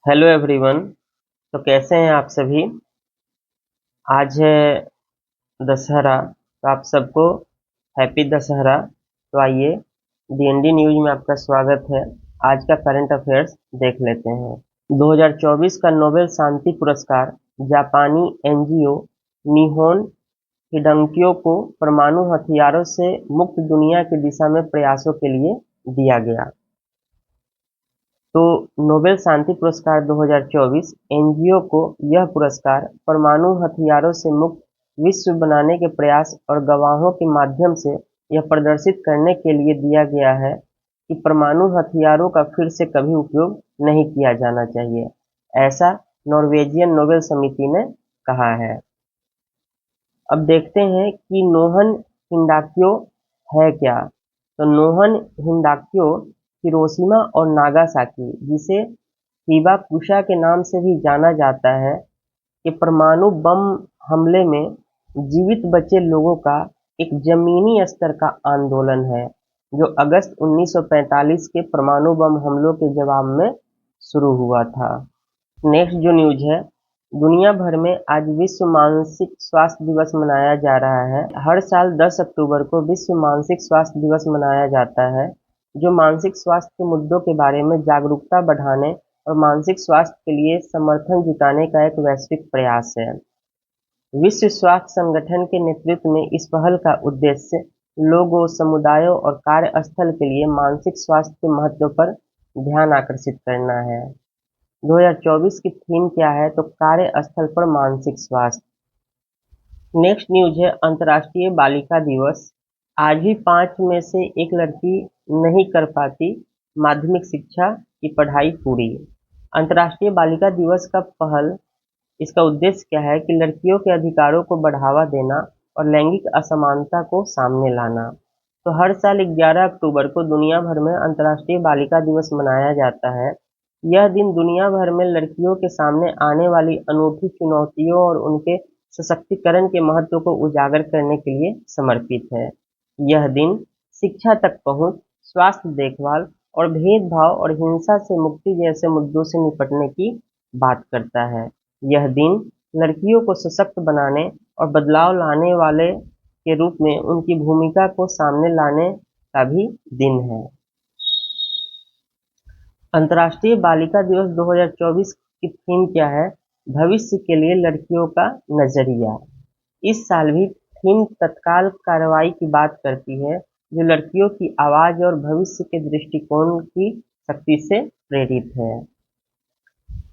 Hello everyone. तो कैसे हैं आप सभी। आज है दशहरा, तो आप सबको हैप्पी दशहरा। तो आइए डीएनडी न्यूज में आपका स्वागत है। आज का करंट अफेयर्स देख लेते हैं। 2024 का नोबेल शांति पुरस्कार जापानी एनजीओ निहोन हिडंक्यो को परमाणु हथियारों से मुक्त दुनिया की दिशा में प्रयासों के लिए दिया गया। तो नोबेल शांति पुरस्कार 2024 एनजीओ को यह पुरस्कार परमाणु हथियारों से मुक्त विश्व बनाने के प्रयास और गवाहों के माध्यम से यह प्रदर्शित करने के लिए दिया गया है कि परमाणु हथियारों का फिर से कभी उपयोग नहीं किया जाना चाहिए, ऐसा नॉर्वेजियन नोबेल समिति ने कहा है। अब देखते हैं कि नोहन हिंडाक्यो है क्या। तो नोहन हिंडाक्यो हिरोशिमा और नागासाकी, जिसे हिबाकुशा के नाम से भी जाना जाता है, कि परमाणु बम हमले में जीवित बचे लोगों का एक जमीनी स्तर का आंदोलन है, जो अगस्त 1945 के परमाणु बम हमलों के जवाब में शुरू हुआ था। नेक्स्ट जो न्यूज है, दुनिया भर में आज विश्व मानसिक स्वास्थ्य दिवस मनाया जा रहा है। हर साल 10 अक्टूबर को विश्व मानसिक स्वास्थ्य दिवस मनाया जाता है, जो मानसिक स्वास्थ्य के मुद्दों के बारे में जागरूकता बढ़ाने और मानसिक स्वास्थ्य के लिए समर्थन जुटाने का एक वैश्विक प्रयास है। विश्व स्वास्थ्य संगठन के नेतृत्व में इस पहल का उद्देश्य लोगों, समुदायों और कार्यस्थल के लिए मानसिक स्वास्थ्य के महत्व पर ध्यान आकर्षित करना है। 2024 की थीम क्या है? तो कार्यस्थल पर मानसिक स्वास्थ्य। नेक्स्ट न्यूज है अंतर्राष्ट्रीय बालिका दिवस। आज भी 5 में से एक लड़की नहीं कर पाती माध्यमिक शिक्षा की पढ़ाई पूरी। अंतर्राष्ट्रीय बालिका दिवस का पहल, इसका उद्देश्य क्या है कि लड़कियों के अधिकारों को बढ़ावा देना और लैंगिक असमानता को सामने लाना। तो हर साल 11 अक्टूबर को दुनिया भर में अंतर्राष्ट्रीय बालिका दिवस मनाया जाता है। यह दिन दुनिया भर में लड़कियों के सामने आने वाली अनूठी चुनौतियों और उनके सशक्तिकरण के महत्व को उजागर करने के लिए समर्पित है। यह दिन शिक्षा तक पहुंच, स्वास्थ्य देखभाल और भेदभाव और हिंसा से मुक्ति जैसे मुद्दों से निपटने की बात करता है। यह दिन लड़कियों को सशक्त बनाने और बदलाव लाने वाले के रूप में उनकी भूमिका को सामने लाने का भी दिन है। अंतर्राष्ट्रीय बालिका दिवस 2024 की थीम क्या है? भविष्य के लिए लड़कियों का नजरिया। इस साल भी थीम तत्काल कार्रवाई की बात करती है, जो लड़कियों की आवाज और भविष्य के दृष्टिकोण की शक्ति से प्रेरित है।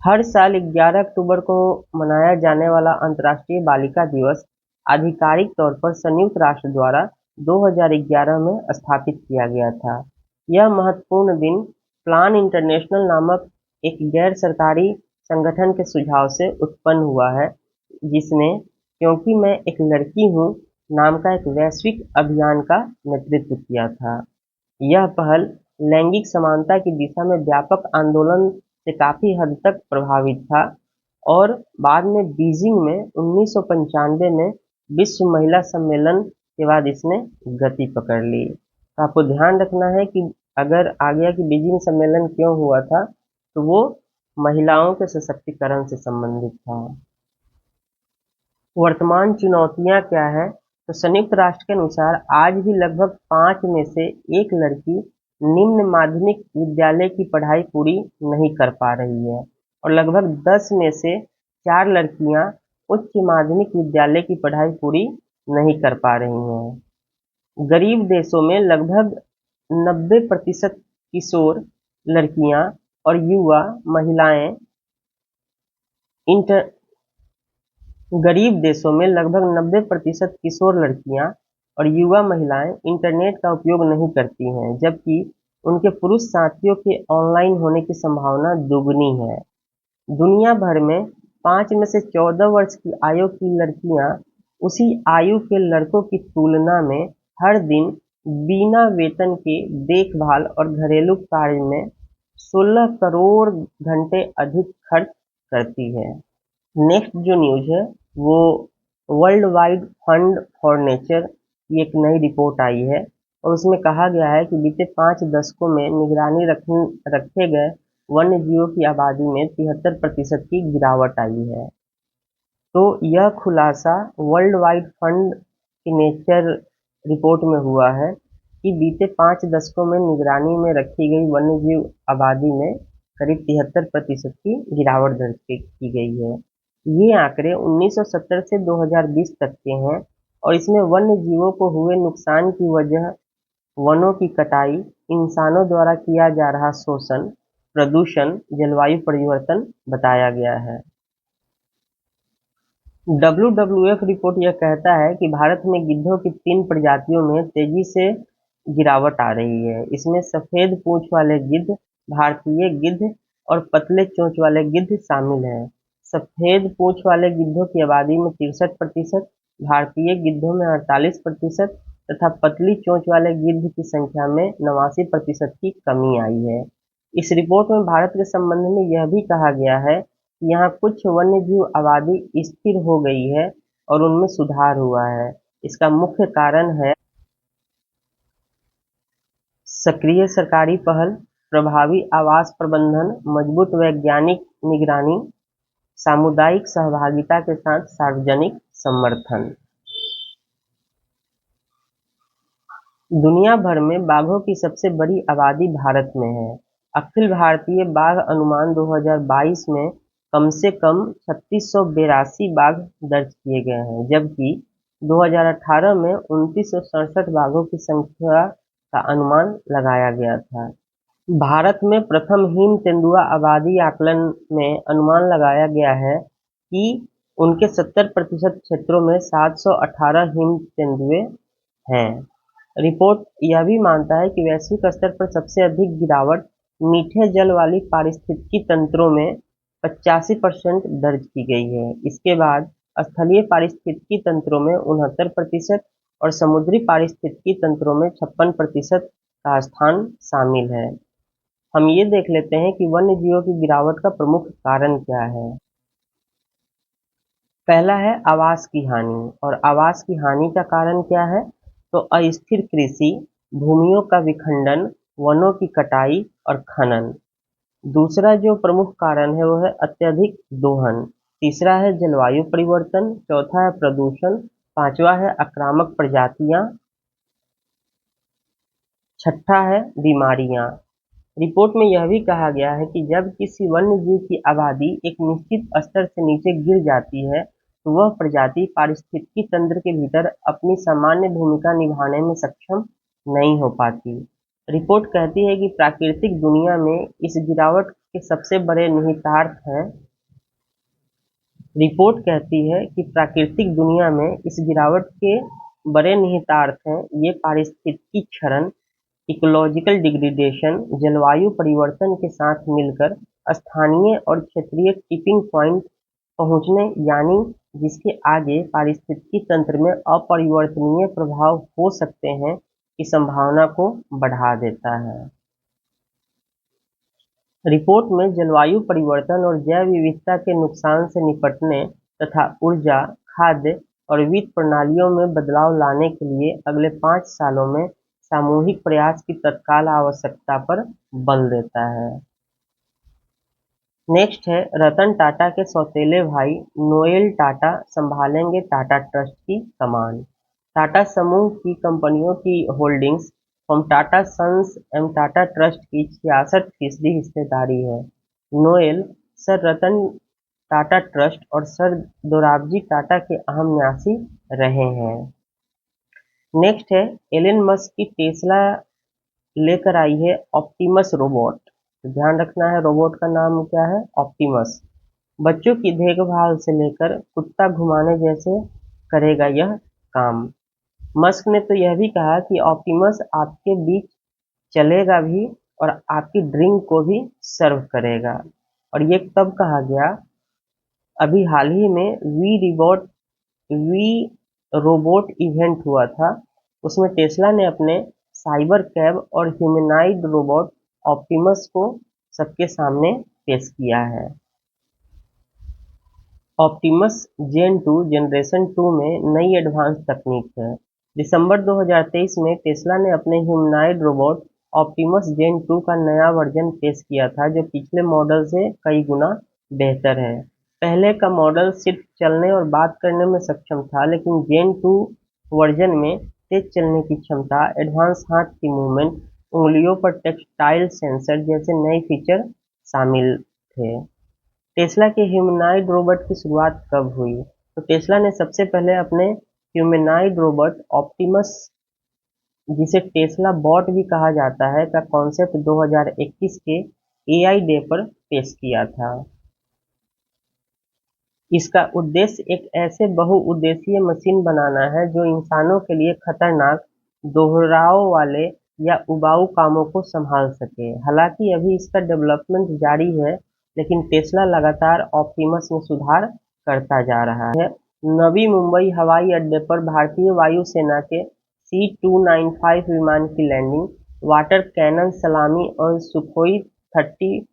हर साल 11 अक्टूबर को मनाया जाने वाला अंतर्राष्ट्रीय बालिका दिवस आधिकारिक तौर पर संयुक्त राष्ट्र द्वारा 2011 में स्थापित किया गया था। यह महत्वपूर्ण दिन प्लान इंटरनेशनल नामक एक गैर सरकारी संगठन के सुझाव से उत्पन्न हुआ है, जिसने "क्योंकि मैं एक लड़की हूँ" नाम का एक वैश्विक अभियान का नेतृत्व किया था। यह पहल लैंगिक समानता की दिशा में व्यापक आंदोलन से काफी हद तक प्रभावित था और बाद में बीजिंग में 1995 में विश्व महिला सम्मेलन के बाद इसने गति पकड़ ली। तो आपको ध्यान रखना है कि अगर आ गया कि बीजिंग सम्मेलन क्यों हुआ था, तो वो महिलाओं के सशक्तिकरण से संबंधित था। वर्तमान चुनौतियां क्या है? तो संयुक्त राष्ट्र के अनुसार आज भी लगभग 5 में से एक लड़की निम्न माध्यमिक विद्यालय की पढ़ाई पूरी नहीं कर पा रही है और लगभग 10 में से 4 लड़कियां उच्च माध्यमिक विद्यालय की पढ़ाई पूरी नहीं कर पा रही हैं। गरीब देशों में लगभग 90% किशोर लड़कियां और युवा महिलाएं इंटर गरीब देशों में लगभग 90% किशोर लड़कियां और युवा महिलाएं इंटरनेट का उपयोग नहीं करती हैं, जबकि उनके पुरुष साथियों के ऑनलाइन होने की संभावना दुगनी है। दुनिया भर में 5 में से 14 वर्ष की आयु की लड़कियां उसी आयु के लड़कों की तुलना में हर दिन बिना वेतन के देखभाल और घरेलू कार्य में 16 करोड़ घंटे अधिक खर्च करती है। नेक्स्ट जो न्यूज है वो world wide fund for nature की एक नई रिपोर्ट आई है और उसमें कहा गया है कि बीते 5 दशकों में निगरानी रखे गए वन्य जीवों की आबादी में 73% की गिरावट आई है। तो यह खुलासा वर्ल्ड वाइड फंड की नेचर रिपोर्ट में हुआ है कि बीते 5 दशकों में निगरानी में रखी गई वन्यजीव आबादी में करीब 73% की गिरावट दर्ज की गई है। ये आंकड़े 1970 से 2020 तक के हैं और इसमें वन्य जीवों को हुए नुकसान की वजह वनों की कटाई, इंसानों द्वारा किया जा रहा शोषण, प्रदूषण, जलवायु परिवर्तन बताया गया है। WWF रिपोर्ट यह कहता है कि भारत में गिद्धों की 3 प्रजातियों में तेजी से गिरावट आ रही है। इसमें सफेद पूंछ वाले गिद्ध, भारतीय गिद्ध और पतले चोंच वाले गिद्ध शामिल हैं। सफेद पूंछ वाले गिद्धों की आबादी में 63%, भारतीय गिद्धों में 48% तथा पतली चोंच वाले गिद्ध की संख्या में 89% की कमी आई है। इस रिपोर्ट में भारत के संबंध में यह भी कहा गया है कि यहाँ कुछ वन्यजीव आबादी स्थिर हो गई है और उनमें सुधार हुआ है। इसका मुख्य कारण है सक्रिय सरकारी पहल, प्रभावी आवास प्रबंधन, मजबूत वैज्ञानिक निगरानी, सामुदायिक सहभागिता के साथ सार्वजनिक समर्थन। दुनिया भर में बाघों की सबसे बड़ी आबादी भारत में है। अखिल भारतीय बाघ अनुमान 2022 में कम से कम 3682 बाघ दर्ज किए गए हैं, जबकि 2018 में 2967 बाघों की संख्या का अनुमान लगाया गया था। भारत में प्रथम हिम तेंदुआ आबादी आकलन में अनुमान लगाया गया है कि उनके 70% क्षेत्रों में 718 हिम तेंदुए हैं। रिपोर्ट यह भी मानता है कि वैश्विक स्तर पर सबसे अधिक गिरावट मीठे जल वाली पारिस्थितिकी तंत्रों में 85% दर्ज की गई है। इसके बाद स्थलीय पारिस्थितिकी तंत्रों में 69% और समुद्री पारिस्थितिकी तंत्रों में 56% का स्थान शामिल है। हम ये देख लेते हैं कि वन्य जीवों की गिरावट का प्रमुख कारण क्या है। पहला है आवास की हानि, और आवास की हानि का कारण क्या है? तो अस्थिर कृषि, भूमियों का विखंडन, वनों की कटाई और खनन। दूसरा जो प्रमुख कारण है वो है अत्यधिक दोहन। तीसरा है जलवायु परिवर्तन। चौथा है प्रदूषण। पांचवा है आक्रामक प्रजातियां। छठा है बीमारियां। रिपोर्ट में यह भी कहा गया है कि जब किसी वन्य जीव की आबादी एक निश्चित स्तर से नीचे गिर जाती है तो वह प्रजाति पारिस्थितिकी तंत्र के भीतर अपनी सामान्य भूमिका निभाने में सक्षम नहीं हो पाती। रिपोर्ट कहती है कि प्राकृतिक दुनिया में इस गिरावट के सबसे बड़े निहितार्थ हैं। रिपोर्ट कहती है कि प्राकृतिक दुनिया में इस गिरावट के बड़े निहितार्थ हैं ये पारिस्थितिकी क्षरण, इकोलॉजिकल डिग्रेडेशन, जलवायु परिवर्तन के साथ मिलकर स्थानीय और क्षेत्रीय टिपिंग पॉइंट पहुंचने यानी जिसके आगे पारिस्थितिकी तंत्र में अपरिवर्तनीय प्रभाव हो सकते हैं की संभावना को बढ़ा देता है। रिपोर्ट में जलवायु परिवर्तन और जैव विविधता के नुकसान से निपटने तथा ऊर्जा, खाद्य और वित्त प्रणालियों में बदलाव लाने के लिए अगले 5 सालों में सामूहिक प्रयास की तत्काल आवश्यकता पर बल देता है। नेक्स्ट है रतन टाटा के सौतेले भाई नोएल टाटा संभालेंगे टाटा ट्रस्ट की कमान। टाटा समूह की कंपनियों की होल्डिंग्स फ्रॉम टाटा सन्स एवं टाटा ट्रस्ट की 66% हिस्सेदारी है। Noel sir Ratan Tata trust और सर दोराबजी टाटा के अहम न्यासी रहे हैं। नेक्स्ट है एलन मस्क की टेस्ला लेकर आई है ऑप्टिमस रोबोट। तो ध्यान रखना है रोबोट का नाम क्या है, ऑप्टिमस। बच्चों की देखभाल से लेकर कुत्ता घुमाने जैसे करेगा यह काम। मस्क ने तो यह भी कहा कि ऑप्टिमस आपके बीच चलेगा भी और आपकी ड्रिंक को भी सर्व करेगा। और ये कब कहा गया? अभी हाल ही में वी रोबोट इवेंट हुआ था, उसमें टेस्ला ने अपने साइबर कैब और ह्यूमनॉइड रोबोट ऑप्टिमस को सबके सामने पेश किया है। ऑप्टिमस जेन 2 जनरेशन 2 में नई एडवांस तकनीक है। दिसंबर 2023 में टेस्ला ने अपने ह्यूमनॉइड रोबोट ऑप्टिमस जेन 2 का नया वर्जन पेश किया था जो पिछले मॉडल से कई गुना बेहतर है। पहले का मॉडल सिर्फ चलने और बात करने में सक्षम था, लेकिन जेन 2 वर्जन में तेज चलने की क्षमता, एडवांस हाथ की मूवमेंट, उंगलियों पर टेक्सटाइल सेंसर जैसे नए फीचर शामिल थे। टेस्ला के ह्यूमनॉइड रोबोट की शुरुआत कब हुई? तो टेस्ला ने सबसे पहले अपने ह्यूमनॉइड रोबोट ऑप्टिमस, जिसे टेस्ला बॉट भी कहा जाता है, का कॉन्सेप्ट 2021 के एआई डे पर पेश किया था। इसका उद्देश्य एक ऐसे बहुउद्देशीय मशीन बनाना है जो इंसानों के लिए खतरनाक, दोहराव वाले या उबाऊ कामों को संभाल सके। हालांकि अभी इसका डेवलपमेंट जारी है, लेकिन टेस्ला लगातार ऑप्टिमस में सुधार करता जा रहा है। नवी मुंबई हवाई अड्डे पर भारतीय वायुसेना के C-295 विमान की लैंडिंग, वाटर कैनन सलामी और सुखोई 30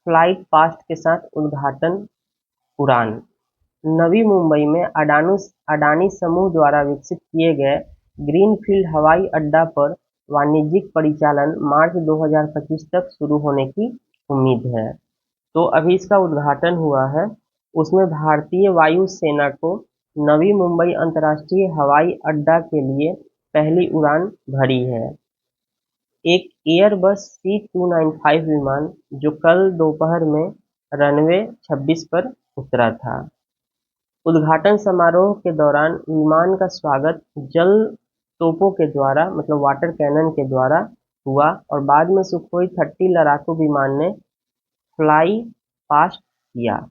फ्लाइट पास्ट के साथ उद्घाटन उड़ान। नवी मुंबई में अडानी समूह द्वारा विकसित किए गए ग्रीनफील्ड हवाई अड्डा पर वाणिज्यिक परिचालन मार्च 2025 तक शुरू होने की उम्मीद है। तो अभी इसका उद्घाटन हुआ है। उसमें भारतीय वायु सेना को नवी मुंबई अंतर्राष्ट्रीय हवाई अड्डा के लिए पहली उड़ान भरी है। एक एयरबस C-295 विमान जो कल दोपहर में रनवे 26 पर उतरा था। उद्घाटन समारोह के दौरान विमान का स्वागत जल तोपों के द्वारा, मतलब वाटर कैनन के द्वारा हुआ और बाद में सुखोई 30 लड़ाकू विमान ने फ्लाई पास्ट किया।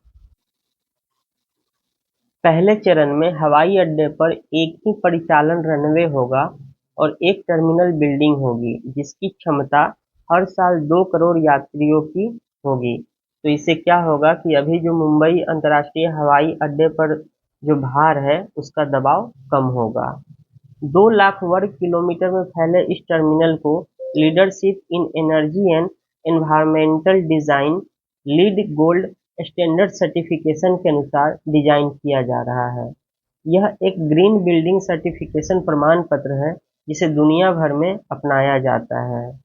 पहले चरण में हवाई अड्डे पर एक ही परिचालन रनवे होगा और एक टर्मिनल बिल्डिंग होगी, जिसकी क्षमता हर साल 2 करोड़ यात्रियों की होगी। तो इससे क्या होगा कि अभी जो मुंबई अंतर्राष्ट्रीय हवाई अड्डे पर जो भार है उसका दबाव कम होगा। 2 लाख वर्ग किलोमीटर में फैले इस टर्मिनल को leadership in energy and environmental design lead gold standard certification के अनुसार डिजाइन किया जा रहा है। यह एक ग्रीन बिल्डिंग सर्टिफिकेशन प्रमाण पत्र है जिसे दुनिया भर में अपनाया जाता है।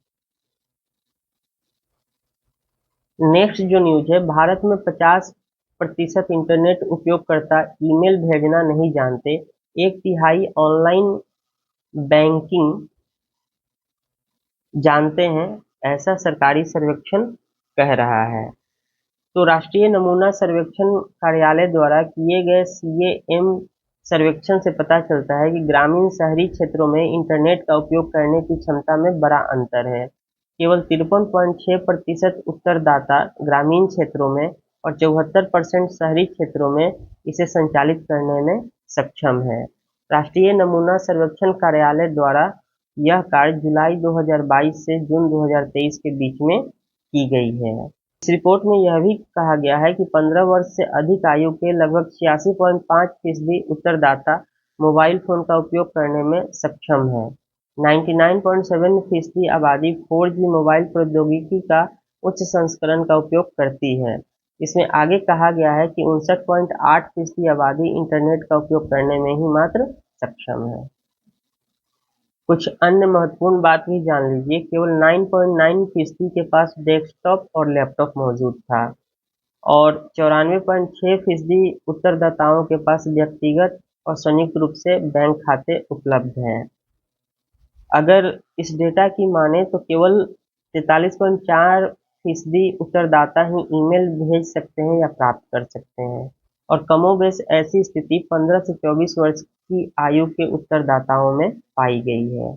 नेक्स्ट जो न्यूज है, भारत में 50% इंटरनेट उपयोगकर्ता ईमेल भेजना नहीं जानते, 1/3 ऑनलाइन बैंकिंग जानते हैं, ऐसा सरकारी सर्वेक्षण कह रहा है। तो राष्ट्रीय नमूना सर्वेक्षण कार्यालय द्वारा किए गए CAM सर्वेक्षण से पता चलता है कि ग्रामीण शहरी क्षेत्रों में इंटरनेट का उपयोग करने की क्षमता में बड़ा अंतर है। केवल 53.6% उत्तरदाता ग्रामीण क्षेत्रों में और 74% शहरी क्षेत्रों में इसे संचालित करने में सक्षम है। राष्ट्रीय नमूना सर्वेक्षण कार्यालय द्वारा यह कार्य जुलाई 2022 से जून 2023 के बीच में की गई है। इस रिपोर्ट में यह भी कहा गया है कि 15 वर्ष से अधिक आयु के लगभग 86.5% उत्तरदाता मोबाइल फोन का उपयोग करने में सक्षम है। 99.7% आबादी 4G मोबाइल प्रौद्योगिकी का उच्च संस्करण का उपयोग करती है। इसमें आगे कहा गया है कि 59.8% आबादी इंटरनेट का उपयोग करने में ही मात्र सक्षम है। कुछ अन्य महत्वपूर्ण बात भी जान लीजिए। केवल 9.9% के पास डेस्कटॉप और लैपटॉप मौजूद था और 94.6% उत्तरदाताओं के पास व्यक्तिगत और संयुक्त रूप से बैंक खाते उपलब्ध हैं। अगर इस डेटा की माने तो केवल 43.4% उत्तरदाता ही ईमेल भेज सकते हैं या प्राप्त कर सकते हैं और कमोबेश ऐसी स्थिति 15 से 24 वर्ष की आयु के उत्तरदाताओं में पाई गई है।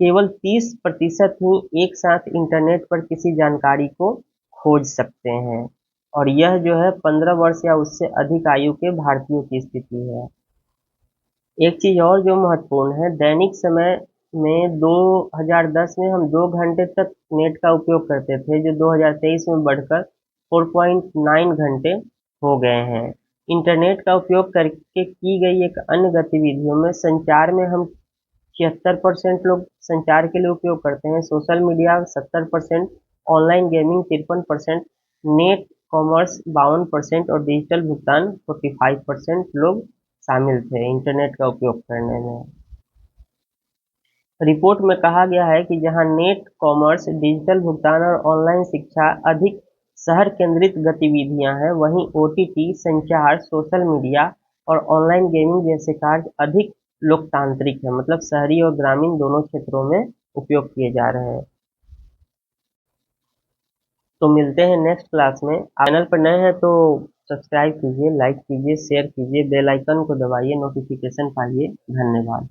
केवल 30% ही एक साथ इंटरनेट पर किसी जानकारी को खोज सकते हैं और यह जो है 15 वर्ष या उससे अधिक आयु के भारतीयों की स्थिति है। एक चीज और जो महत्वपूर्ण है, दैनिक समय में 2010 में हम 2 घंटे तक नेट का उपयोग करते थे, जो 2023 में बढ़कर 4.9 घंटे हो गए हैं। इंटरनेट का उपयोग करके की गई एक अन्य गतिविधियों में संचार में हम 76% लोग संचार के लिए उपयोग करते हैं, social media 70%, online gaming 53%, net commerce 52% और डिजिटल भुगतान 45% लोग शामिल थे इंटरनेट का उपयोग करने में। रिपोर्ट में कहा गया है कि जहां नेट, कॉमर्स, डिजिटल भुगतान और ऑनलाइन शिक्षा अधिक शहर केंद्रित गतिविधियां हैं, वहीं ओटीटी, संचार, सोशल मीडिया और ऑनलाइन गेमिंग जैसे कार्य अधिक लोकतांत्रिक है, मतलब शहरी और ग्रामीण दोनों क्षेत्रों में उपयोग किए जा रहे हैं। तो मिलते हैं नेक्स्ट क्लास में। आप चैनल पर नए हैं तो सब्सक्राइब कीजिए, लाइक कीजिए, शेयर कीजिए, बेल आइकन को दबाइए, नोटिफिकेशन पाइए। धन्यवाद।